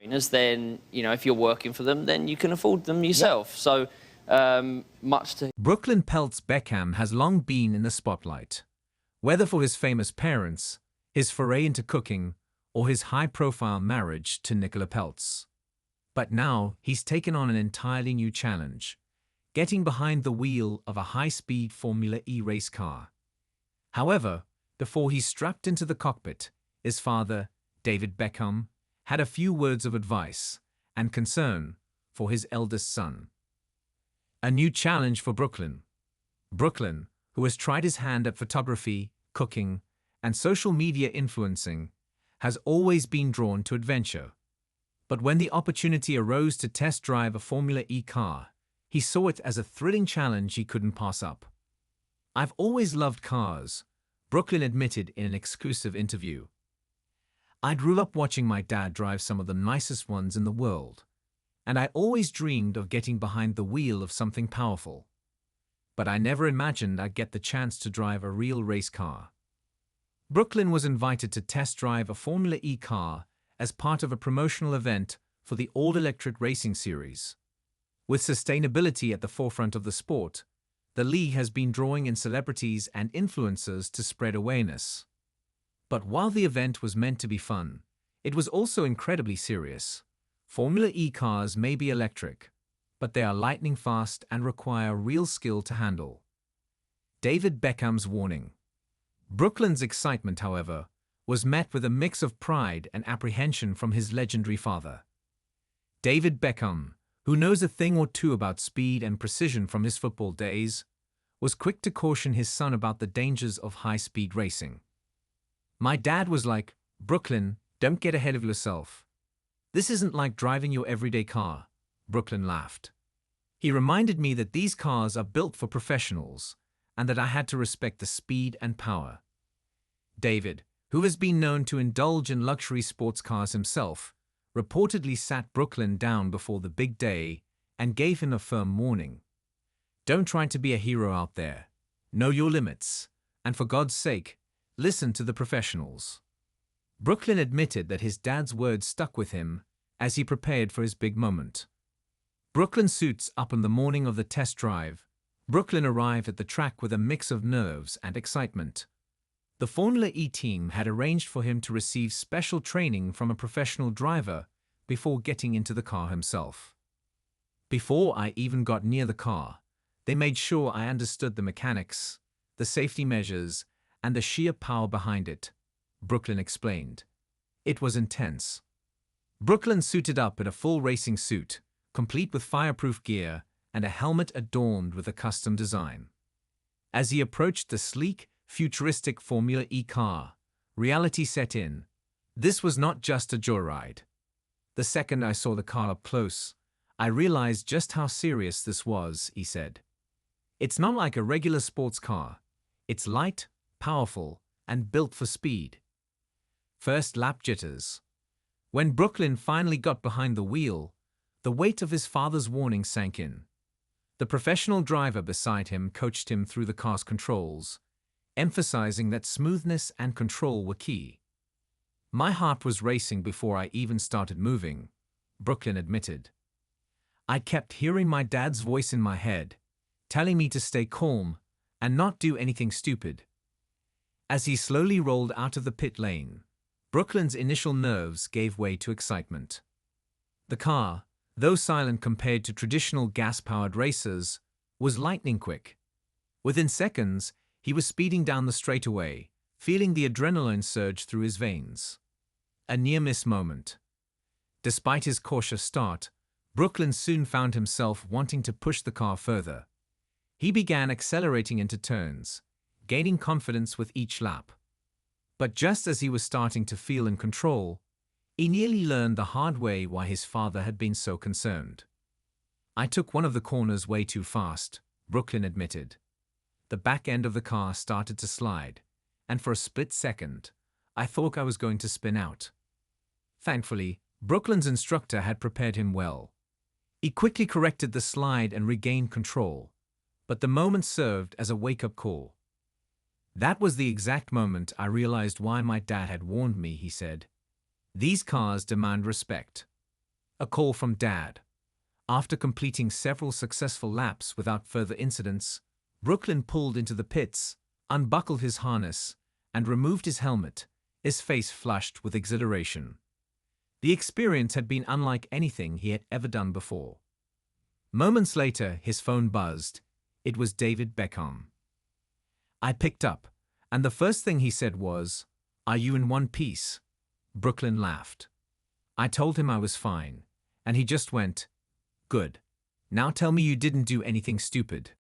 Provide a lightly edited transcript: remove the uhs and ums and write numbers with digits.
then, if you're working for them, then you can afford them yourself. So much to... Brooklyn Peltz Beckham has long been in the spotlight, whether for his famous parents, his foray into cooking, or his high-profile marriage to Nicola Peltz. But now he's taken on an entirely new challenge, getting behind the wheel of a high-speed Formula E race car. However, before he strapped into the cockpit, his father, David Beckham, had a few words of advice and concern for his eldest son. A new challenge for Brooklyn. Brooklyn, who has tried his hand at photography, cooking, and social media influencing, has always been drawn to adventure. But when the opportunity arose to test drive a Formula E car, he saw it as a thrilling challenge he couldn't pass up. "I've always loved cars," Brooklyn admitted in an exclusive interview. "I grew up watching my dad drive some of the nicest ones in the world, and I always dreamed of getting behind the wheel of something powerful. But I never imagined I'd get the chance to drive a real race car." Brooklyn was invited to test drive a Formula E car as part of a promotional event for the all-electric racing series. With sustainability at the forefront of the sport, the league has been drawing in celebrities and influencers to spread awareness. But while the event was meant to be fun, it was also incredibly serious. Formula E cars may be electric, but they are lightning fast and require real skill to handle. David Beckham's warning. Brooklyn's excitement, however, was met with a mix of pride and apprehension from his legendary father. David Beckham, who knows a thing or two about speed and precision from his football days, was quick to caution his son about the dangers of high-speed racing. "My dad was like, 'Brooklyn, don't get ahead of yourself. This isn't like driving your everyday car,'" Brooklyn laughed. "He reminded me that these cars are built for professionals and that I had to respect the speed and power." David, who has been known to indulge in luxury sports cars himself, reportedly sat Brooklyn down before the big day and gave him a firm warning. "Don't try to be a hero out there. Know your limits, and for God's sake, listen to the professionals." Brooklyn admitted that his dad's words stuck with him as he prepared for his big moment. Brooklyn suits up on the morning of the test drive. Brooklyn arrived at the track with a mix of nerves and excitement. The Formula E team had arranged for him to receive special training from a professional driver before getting into the car himself. "Before I even got near the car, they made sure I understood the mechanics, the safety measures, and the sheer power behind it," Brooklyn explained. "It was intense." Brooklyn suited up in a full racing suit, complete with fireproof gear and a helmet adorned with a custom design. As he approached the sleek, futuristic Formula E car, reality set in. This was not just a joyride. "The second I saw the car up close, I realized just how serious this was," he said. "It's not like a regular sports car. It's light, powerful, and built for speed." First lap jitters. When Brooklyn finally got behind the wheel, the weight of his father's warning sank in. The professional driver beside him coached him through the car's controls, emphasizing that smoothness and control were key. "My heart was racing before I even started moving," Brooklyn admitted. "I kept hearing my dad's voice in my head, telling me to stay calm and not do anything stupid." As he slowly rolled out of the pit lane, Brooklyn's initial nerves gave way to excitement. The car, though silent compared to traditional gas-powered racers, was lightning quick. Within seconds, he was speeding down the straightaway, feeling the adrenaline surge through his veins. A near-miss moment. Despite his cautious start, Brooklyn soon found himself wanting to push the car further. He began accelerating into turns, gaining confidence with each lap. But just as he was starting to feel in control, he nearly learned the hard way why his father had been so concerned. "I took one of the corners way too fast," Brooklyn admitted. "The back end of the car started to slide, and for a split second, I thought I was going to spin out." Thankfully, Brooklyn's instructor had prepared him well. He quickly corrected the slide and regained control, but the moment served as a wake-up call. "That was the exact moment I realized why my dad had warned me," he said. "These cars demand respect. A call from Dad. After completing several successful laps without further incidents, Brooklyn pulled into the pits, unbuckled his harness, and removed his helmet, his face flushed with exhilaration. The experience had been unlike anything he had ever done before. Moments later, his phone buzzed. It was David Beckham. I picked up, and the first thing he said was, "Are you in one piece?" Brooklyn laughed. I told him I was fine, and he just went, "Good. Now tell me you didn't do anything stupid."